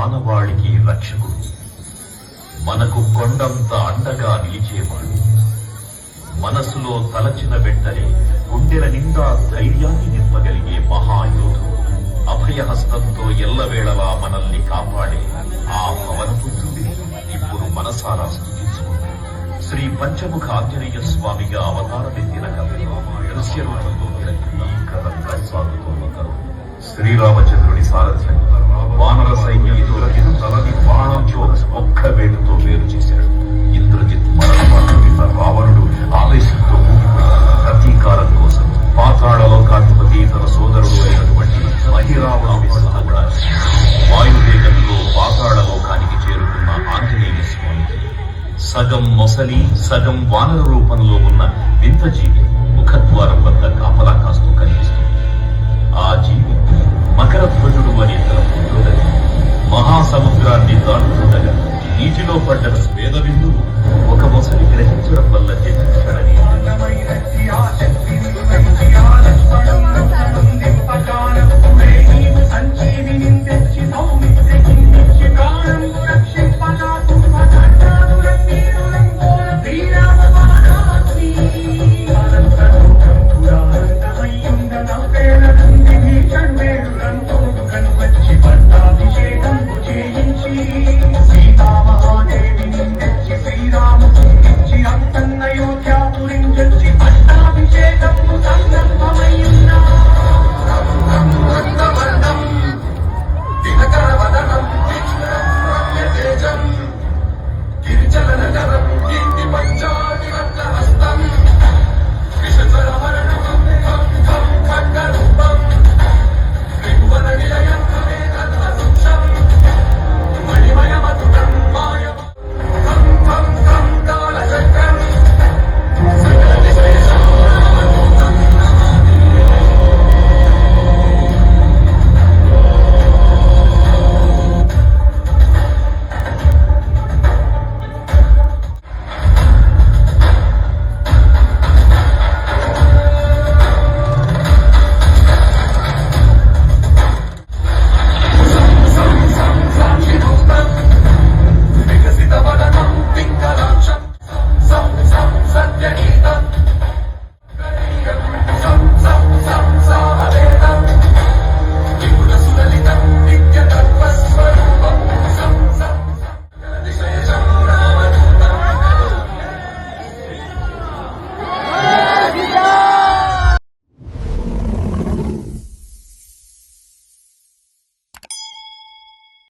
మానవాళికి రక్షకుడు, మనకు కొండంత అండగా నిలిచేవాడు, మనసులో తలచిన వెంటనే గుండెల నిండా ధైర్యాన్ని నింపగలిగే మహాయోధుడు, అభయహస్తంతో ఎల్లవేళలా మనల్ని కాపాడే ఆ పవనపుత్రుడిని ఇప్పుడు మనసారా స్తుతించుకుంటూ శ్రీ పంచముఖ ఆంజనేయ స్వామిగా అవతారమెత్తిన దృశ్య రూపంలో నిరంతరంగా సాగుతున్న తరుణం. శ్రీరామచంద్రుడి సారథ్యం వానర సైన్యంతో తలని బాణంతో ఒక్క వేటుతో వేరు చేశాడు. ఇంద్రజిత్ మరణపాటున్న రావణుడు ఆవేశంతో ఊగిపోయాడు. ప్రతీకారం కోసం పాతాళలోకాధిపతి తన సోదరుడు అయినటువంటి మహిరావణుడి కూడా వాయువేగంలో పాతాళలోకానికి చేరుకున్న ఆంజనేయ స్వామికి సగం మొసలి సగం వానర రూపంలో ఉన్న వింత జీవి ముఖద్వారం వద్ద కాపలా కాస్తూ కనిపిస్తుంది. ఆ జీవి మకర ధ్వజుడు అనే తన పుత్రుడని మహాసముద్రాన్ని దాటుతుండగా నీటిలో పడ్డ స్వేద బిందువు ఒక మొసలి గ్రహించడం వల్ల జన్మించాడని